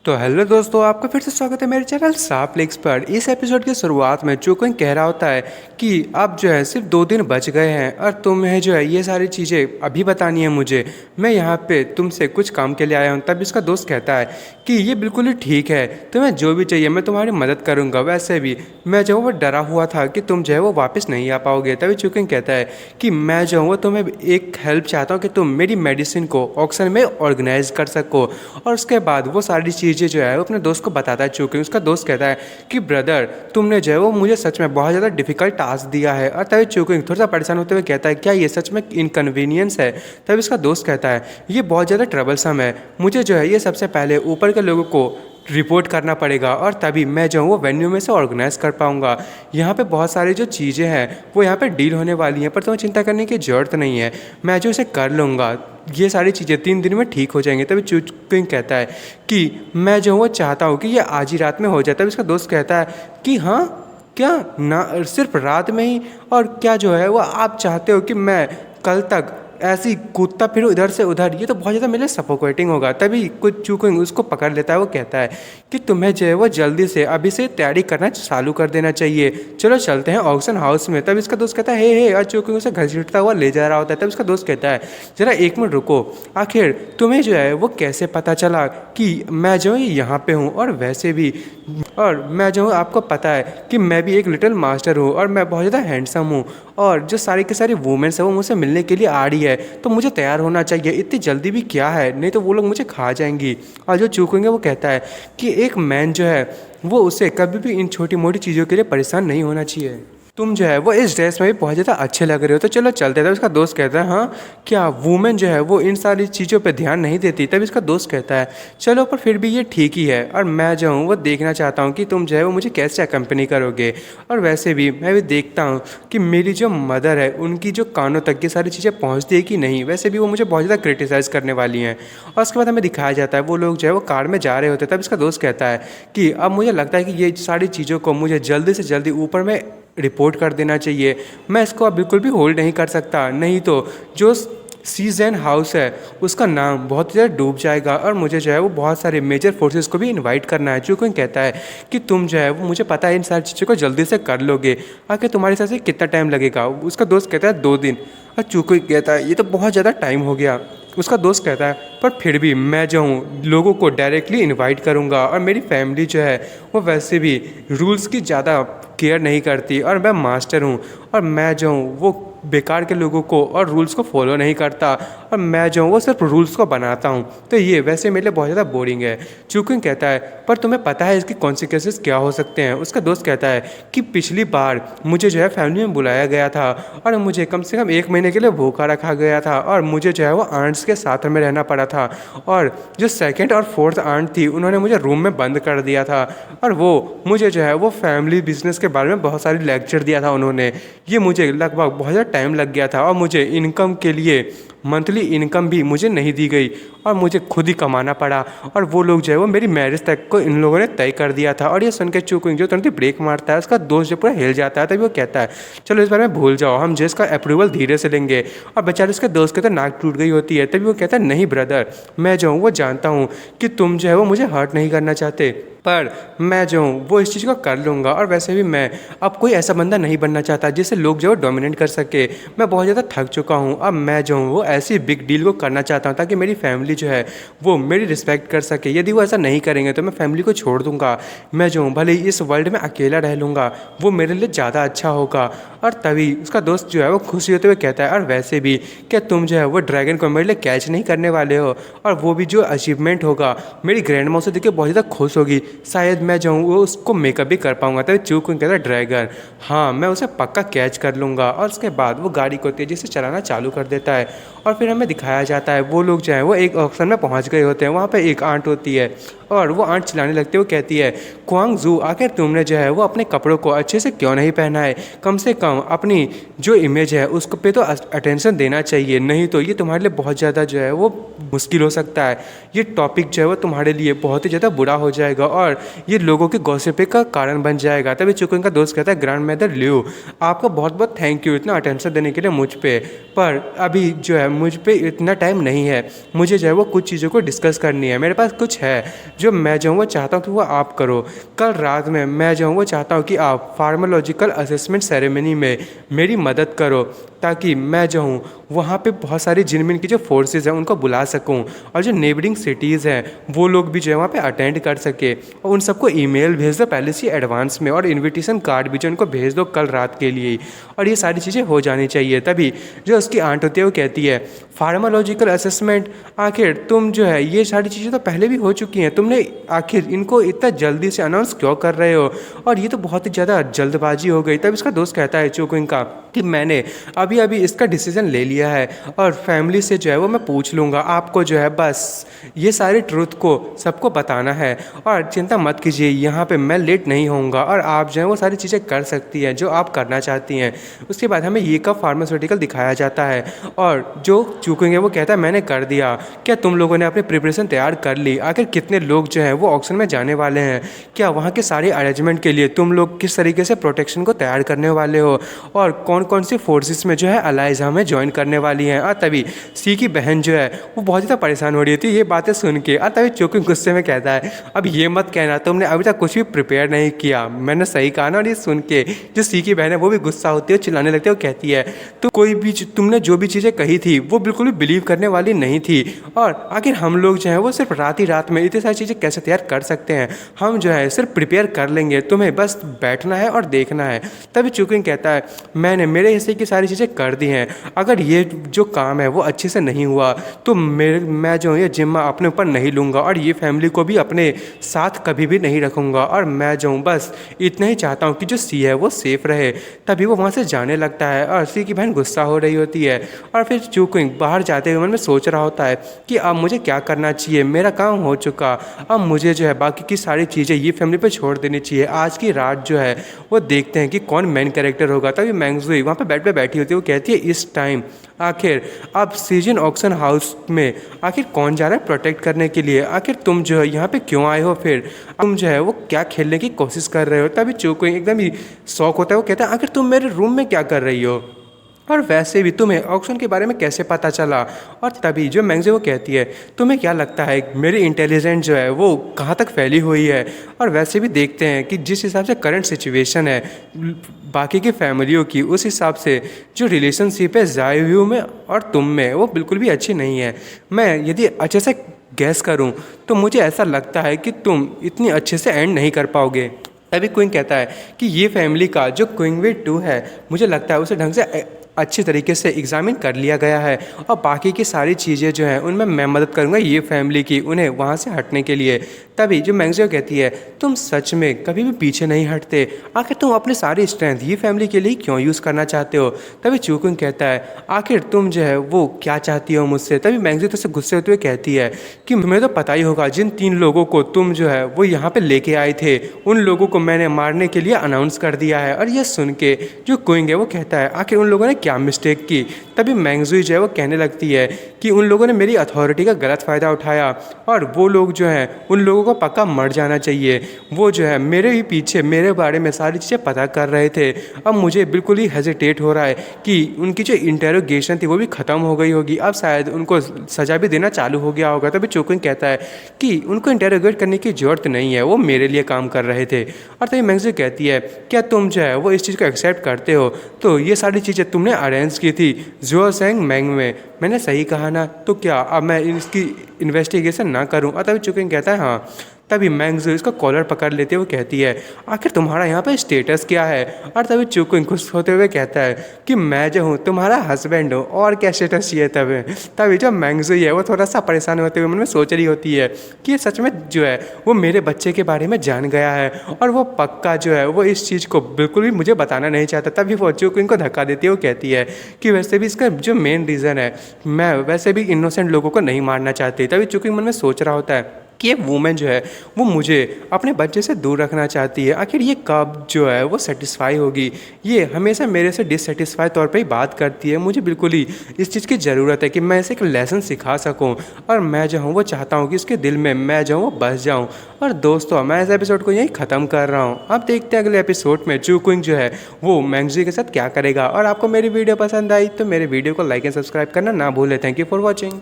तो हेलो दोस्तों, आपका फिर से स्वागत है मेरे चैनल साफ लिंक्स पर। इस एपिसोड की शुरुआत में चूकन कह रहा होता है कि अब जो है सिर्फ 2 दिन बच गए हैं और तुम्हें जो है ये सारी चीज़ें अभी बतानी है मुझे। मैं यहाँ पे तुमसे कुछ काम के लिए आया हूँ। तब इसका दोस्त कहता है कि ये बिल्कुल ही ठीक है, तुम्हें जो भी चाहिए मैं तुम्हारी मदद करूँगा। वैसे भी मैं जो वो डरा हुआ था कि तुम जो है वो वापस नहीं आ पाओगे। तभी चूकन कहता है कि मैं जो हूँ वो तुम्हें एक हेल्प चाहता हूँ कि तुम मेरी मेडिसिन को ऑक्शन में ऑर्गेनाइज कर सको। और उसके बाद वो सारी चीज़ें जो है वो अपने दोस्त को बताता है चूकन। उसका दोस्त कहता है कि ब्रदर, तुमने जो है वो मुझे सच में बहुत ज़्यादा डिफिकल्ट टास्क दिया है। और तभी चूकन थोड़ा सा परेशान होते हुए कहता है क्या ये सच में इनकन्वीनियंस है। तभी इसका दोस्त कहता है ये बहुत ज़्यादा ट्रबलसम है, मुझे जो है ये सबसे पहले ऊपर के लोगों को रिपोर्ट करना पड़ेगा और तभी मैं जो हूँ वो वेन्यू में से ऑर्गेनाइज कर पाऊँगा। यहाँ पे बहुत सारी जो चीज़ें हैं वो यहाँ पे डील होने वाली हैं, पर तुम्हें चिंता करने की ज़रूरत नहीं है, मैं जो इसे कर लूँगा। ये सारी चीज़ें 3 दिन में ठीक हो जाएंगी। तभी चूकन कहता है कि मैं जो हूँ वो चाहता हूँ कि ये आज ही रात में हो जाए। तभी इसका दोस्त कहता है कि हाँ क्या ना सिर्फ रात में ही, और क्या जो है वो आप चाहते हो कि मैं कल तक ऐसी कूदता फिर इधर से उधर, ये तो बहुत ज़्यादा मेरे सफोकेटिंग होगा। तभी कुछ चूकन उसको पकड़ लेता है। वो कहता है कि तुम्हें जो है वो जल्दी से अभी से तैयारी करना चालू कर देना चाहिए, चलो चलते हैं ऑक्शन हाउस में। तब इसका दोस्त कहता है हे और चूकन उसे घसीटता हुआ ले जा रहा होता है। तब इसका दोस्त कहता है ज़रा 1 मिनट रुको, आखिर तुम्हें जो है वो कैसे पता चला कि मैं जो है यहाँ पे हूँ। और वैसे भी और मैं जो हूँ आपको पता है कि मैं भी एक लिटिल मास्टर हूँ और मैं बहुत ज़्यादा हैंडसम हूँ, और जो सारी की सारी वुमेन्स है वो मुझसे मिलने के लिए आ रही है, तो मुझे तैयार होना चाहिए। इतनी जल्दी भी क्या है, नहीं तो वो लोग मुझे खा जाएंगी। और जो चूकेंगे वो कहता है कि एक मैन जो है वो उसे कभी भी इन छोटी मोटी चीज़ों के लिए परेशान नहीं होना चाहिए। तुम जो है वो इस ड्रेस में भी बहुत ज़्यादा अच्छे लग रहे हो, तो चलो चलते। तब इसका दोस्त कहता है हाँ क्या वुमेन जो है वो इन सारी चीज़ों पे ध्यान नहीं देती। तब इसका दोस्त कहता है चलो पर फिर भी ये ठीक ही है, और मैं जो हूँ वो देखना चाहता हूँ कि तुम जो है वो मुझे कैसे अकम्पनी करोगे। और वैसे भी मैं भी देखता हूँ कि मेरी जो मदर है उनकी जो कानों तक ये सारी चीज़ें पहुँचती है कि नहीं। वैसे भी वो मुझे बहुत ज़्यादा क्रिटिसाइज़ करने वाली हैं। और उसके बाद हमें दिखाया जाता है वो लोग जो है वो कार में जा रहे होते हैं। तब इसका दोस्त कहता है कि अब मुझे लगता है कि ये सारी चीज़ों को मुझे जल्दी से जल्दी ऊपर में रिपोर्ट कर देना चाहिए। मैं इसको अब बिल्कुल भी होल्ड नहीं कर सकता, नहीं तो जो सीजन हाउस है उसका नाम बहुत ज़्यादा डूब जाएगा। और मुझे जो है वो बहुत सारे मेजर फोर्सेस को भी इनवाइट करना है। चूकन कहता है कि तुम जो है वो मुझे पता है इन सारी चीज़ों को जल्दी से कर लोगे, आखिर तुम्हारे साथ से कितना टाइम लगेगा। उसका दोस्त कहता है 2 दिन। और चूकन कहता है ये तो बहुत ज़्यादा टाइम हो गया। उसका दोस्त कहता है पर फिर भी मैं जो हूँ लोगों को डायरेक्टली इनवाइट करूँगा, और मेरी फैमिली जो है वो वैसे भी रूल्स की ज़्यादा केयर नहीं करती, और मैं मास्टर हूँ और मैं जो हूँ वो बेकार के लोगों को और रूल्स को फॉलो नहीं करता, और मैं जो हूँ वो सिर्फ रूल्स को बनाता हूँ, तो ये वैसे मेरे लिए बहुत ज़्यादा बोरिंग है। चूकन कहता है पर तुम्हें पता है इसकी कॉन्सिक्वेंसेस क्या हो सकते हैं। उसका दोस्त कहता है कि पिछली बार मुझे जो है फैमिली में बुलाया गया था और मुझे कम से कम 1 महीने के लिए भूखा रखा गया था, और मुझे जो है वो आंट्स के साथ में रहना पड़ा था, और जो सेकेंड और फोर्थ आंट थी उन्होंने मुझे रूम में बंद कर दिया था, और वो मुझे जो है वो फैमिली बिजनेस के बारे में बहुत सारी लेक्चर दिया था उन्होंने। ये मुझे लगभग बहुत ज़्यादा टाइम लग गया था, और मुझे इनकम के लिए मंथली इनकम भी मुझे नहीं दी गई, और मुझे खुद ही कमाना पड़ा। और वो लोग जो है वो मेरी मैरिज तक को इन लोगों ने तय कर दिया था। और ये सुन के चूकन जो तुरंत ही ब्रेक मारता है, उसका दोस्त जो पूरा हिल जाता है। तभी वो कहता है चलो इस बारे में भूल जाओ, हम जिसका अप्रूवल धीरे से लेंगे। और बेचारे उसके दोस्त के तो नाक टूट गई होती है। तभी वो कहता है नहीं ब्रदर, मैं जो हूँ वो जानता हूँ कि तुम जो है वो मुझे हर्ट नहीं करना चाहते, पर मैं जो हूँ वो इस चीज़ को कर लूँगा। और वैसे भी मैं अब कोई ऐसा बंदा नहीं बनना चाहता जिससे लोग जो है डोमिनेट कर सके। मैं बहुत ज़्यादा थक चुका हूँ, अब मैं जो हूँ वो ऐसी बिग डील को करना चाहता हूँ ताकि मेरी फैमिली जो है वो मेरी रिस्पेक्ट कर सके। यदि वो ऐसा नहीं करेंगे तो मैं फैमिली को छोड़ दूँगा। मैं जो हूँ भले ही इस वर्ल्ड में अकेला रह लूँगा, वो मेरे लिए ज़्यादा अच्छा होगा। और तभी उसका दोस्त जो है वो खुशी होते हुए कहता है और वैसे भी क्या तुम जो है वो ड्रैगन को मेरे लिए कैच नहीं करने वाले हो, और वो भी जो अचीवमेंट होगा मेरी ग्रैंड माँ उसे देख के बहुत ज़्यादा खुश होगी, शायद मैं जाऊँ वो उसको मेकअप भी कर पाऊँगा। तभी चूकन कहता है ड्रैगन हाँ मैं उसे पक्का कैच कर लूँगा। और उसके बाद वो गाड़ी को तेज़ी से चलाना चालू कर देता है। और फिर हमें दिखाया जाता है वो लोग जो है वो एक ऑक्शन में पहुँच गए होते हैं। वहाँ पर एक आंट होती है और वो आंट चिल्लाने लगती है। वो कहती है क्वांगजू आखिर तुमने जो है वो अपने कपड़ों को अच्छे से क्यों नहीं पहना है, कम से कम अपनी जो इमेज है उसको पे तो अटेंशन देना चाहिए, नहीं तो ये तुम्हारे लिए बहुत ज़्यादा जो है वो मुश्किल हो सकता है। ये टॉपिक जो है वो तुम्हारे लिए बहुत ही ज़्यादा बुरा हो जाएगा और ये लोगों के गॉसिप का कारण बन जाएगा। तभी चूकन का दोस्त कहता है ग्रैंड मदर लियो आपका बहुत बहुत थैंक यू इतना अटेंशन देने के लिए मुझ पे, पर अभी जो है मुझ पे इतना टाइम नहीं है, मुझे जो है वो कुछ चीज़ों को डिस्कस करनी है, मेरे पास कुछ है जो मैं जो हूँ वो चाहता हूँ कि वो आप करो। कल रात में मैं जो हूँ वो चाहता हूँ कि आप फार्मालॉजिकल असेसमेंट सेरेमनी में मेरी मदद करो, ताकि मैं जो हूँ वहाँ पे बहुत सारी जिनमिन की जो फोर्सेस हैं उनको बुला सकूँ, और जो नेबरिंग सिटीज़ हैं वो लोग भी जो है वहाँ पे अटेंड कर सके। और उन सबको ईमेल भेज दो पहले से एडवांस में, और इनविटेशन कार्ड भी जो उनको भेज दो कल रात के लिए ही। और ये सारी चीज़ें हो जानी चाहिए। तभी जो उसकी आंट होती है वो कहती है, फार्मालॉजिकल असेसमेंट, आखिर तुम जो है ये सारी चीज़ें तो पहले भी हो चुकी हैं, तुमने आखिर इनको इतना जल्दी से अनाउंस क्यों कर रहे हो, और ये तो बहुत ही ज़्यादा जल्दबाजी हो गई। तब इसका दोस्त कहता है चो क्विंग का कि मैंने अभी अभी इसका डिसीजन ले लिया है, और फैमिली से जो है वो मैं पूछ लूँगा, आपको जो है बस ये सारे ट्रूथ को सबको बताना है, और चिंता मत कीजिए, यहाँ पे मैं लेट नहीं होऊंगा, और आप जो है वो सारी चीज़ें कर सकती हैं जो आप करना चाहती हैं। उसके बाद हमें ये का फार्मास्यूटिकल दिखाया जाता है, और जो चूकेंगे वो कहता है मैंने कर दिया, क्या तुम लोगों ने अपनी प्रिपरेशन तैयार कर ली, आखिर कितने लोग जो हैं वो ऑक्शन में जाने वाले हैं, क्या वहाँ के सारे अरेंजमेंट के लिए तुम लोग किस तरीके से प्रोटेक्शन को तैयार करने वाले हो, और कौन कौन सी फोर्सेस में जो है अलाइज हमें ज्वाइन करने वाली हैं। और तभी सी की बहन जो है वो बहुत ज़्यादा परेशान हो रही थी ये बातें सुन के। और तभी चूकिंग गुस्से में कहता है अब ये मत कहना तुमने अभी तक कुछ भी प्रिपेयर नहीं किया, मैंने सही कहा ना। और ये सुन के जो सी की बहन है वो भी गुस्सा होती है, चिल्लाने लगती है, वो कहती है तो कोई भी तुमने जो भी चीज़ें कही थी वो बिल्कुल भी बिलीव करने वाली नहीं थी, और आखिर हम लोग जो है वो सिर्फ रात ही रात में इतनी सारी चीज़ें कैसे तैयार कर सकते हैं, हम जो है सिर्फ प्रिपेयर कर लेंगे, तुम्हें बस बैठना है और देखना है। तभी चूकिंग कहता है मैंने मेरे हिस्से की सारी चीज़ें कर दी हैं, अगर ये जो काम है वो अच्छे से नहीं हुआ तो मैं जो ये जिम्मा अपने ऊपर नहीं लूँगा, और ये फैमिली को भी अपने साथ कभी भी नहीं रखूँगा, और मैं जो हूँ बस इतना ही चाहता हूँ कि जो सी है वो सेफ़ रहे। तभी वो वहाँ से जाने लगता है, और सी की बहन गुस्सा हो रही होती है, और फिर चूकिंग बाहर जाते हुए मन में सोच रहा होता है कि अब मुझे क्या करना चाहिए, मेरा काम हो चुका, अब मुझे जो है बाकी की सारी चीज़ें ये फैमिली पे छोड़ देनी चाहिए। आज की रात जो है वो देखते हैं कि कौन मेन कैरेक्टर होगा। तभी मैंगजुई वहाँ पे बेड पे बैठी होती है, वो कहती है इस टाइम आखिर अब सीजन ऑक्शन हाउस में आखिर कौन जा रहा है प्रोटेक्ट करने के लिए, आखिर तुम जो है यहाँ पे क्यों आए हो, फिर तुम जो है वो क्या खेलने की कोशिश कर रहे हो। तभी चोको एकदम ही शौक होता है, वो कहता है आखिर तुम मेरे रूम में क्या कर रही हो, और वैसे भी तुम्हें ऑक्शन के बारे में कैसे पता चला। और तभी जो मैंगजे वो कहती है तुम्हें क्या लगता है मेरी इंटेलिजेंस जो है वो कहाँ तक फैली हुई है, और वैसे भी देखते हैं कि जिस हिसाब से करंट सिचुएशन है बाकी की फैमिलियों की, उस हिसाब से जो रिलेशनशिप है जायव्यू में और तुम में वो बिल्कुल भी अच्छी नहीं है। मैं यदि अच्छे से गैस करूं तो मुझे ऐसा लगता है कि तुम इतनी अच्छे से एंड नहीं कर पाओगे। तभी क्विंग कहता है कि ये फैमिली का जो क्विंगविड 2 है मुझे लगता है उसे ढंग से अच्छी तरीके से एग्जामिन कर लिया गया है, और बाकी की सारी चीज़ें जो हैं उनमें मैं मदद करूंगा ये फैमिली की उन्हें वहाँ से हटने के लिए। तभी जो मैंगजियो कहती है तुम सच में कभी भी पीछे नहीं हटते, आखिर तुम अपने सारी स्ट्रेंथ ये फैमिली के लिए क्यों यूज़ करना चाहते हो। तभी चूकुंग कहता है आखिर तुम जो है वो क्या चाहती हो मुझसे। तभी मैंगजियो तो से गुस्से होते हुए कहती है कि तुम्हें तो पता ही होगा जिन 3 लोगों को तुम जो है वो यहाँ पे लेके आए थे उन लोगों को मैंने मारने के लिए अनाउंस कर दिया है। और ये सुन के जो क्विंग है वो कहता है आखिर उन लोगों ने क्या मिस्टेक की। तभी मैंगजुई जो है वो कहने लगती है कि उन लोगों ने मेरी अथॉरिटी का गलत फ़ायदा उठाया, और वो लोग जो हैं उन लोगों को पक्का मर जाना चाहिए। वो जो है मेरे ही पीछे मेरे बारे में सारी चीज़ें पता कर रहे थे। अब मुझे बिल्कुल ही हेजिटेट हो रहा है कि उनकी जो इंटेरोगेशन थी वो भी ख़त्म हो गई होगी, अब शायद उनको सज़ा भी देना चालू हो गया होगा। तभी चोकिंग कहता है कि उनको इंटेरोगेट करने की ज़रूरत नहीं है, वो मेरे लिए काम कर रहे थे। और तभी मैंगजुई कहती है क्या तुम जो है वो इस चीज़ को एक्सेप्ट करते हो, तो ये सारी चीज़ें तुमने अरेंज की थी जो सेंग मैंग में, मैंने सही कहा ना, तो क्या अब मैं इसकी इन्वेस्टिगेशन ना करूं। और तभी चुकिंग कहता है हाँ। तभी मैंगजू इसका कॉलर पकड़ लेते हुए कहती है आखिर तुम्हारा यहाँ पे स्टेटस क्या है। और तभी चुकिंग खुश होते हुए कहता है कि मैं जो हूँ तुम्हारा हस्बैंड हूँ, और क्या स्टेटस चाहिए। तभी जो मैंगजू है वो थोड़ा सा परेशान होते हुए मन में सोच रही होती है कि ये सच में जो है वो मेरे बच्चे के बारे में जान गया है, और वो पक्का जो है वो इस चीज़ को बिल्कुल भी मुझे बताना नहीं चाहता। तभी वो चुकिंग को धक्का देती है, वो कहती है कि वैसे भी इसका जो मेन रीज़न है मैं वैसे भी इनोसेंट लोगों को नहीं मारना चाहती। तभी चुकिंग मन में सोच रहा होता है कि ये वूमेन जो है वो मुझे अपने बच्चे से दूर रखना चाहती है, आखिर ये कब जो है वो सेटिस्फाई होगी। ये हमेशा मेरे से डिससेटिस्फाई तौर पे ही बात करती है, मुझे बिल्कुल ही इस चीज़ की ज़रूरत है कि मैं इसे एक लेसन सिखा सकूं, और मैं जो हूँ वो चाहता हूँ कि इसके दिल में मैं जो हूँ वो बस जाऊँ। और दोस्तों मैं इस एपिसोड को यहीं ख़त्म कर रहा हूँ। अब देखते हैं अगले एपिसोड में चुकिंग जो है वो मैंगजी के साथ क्या करेगा। और आपको मेरी वीडियो पसंद आई तो मेरे वीडियो को लाइक एंड सब्सक्राइब करना ना भूलें। Thank you for watching.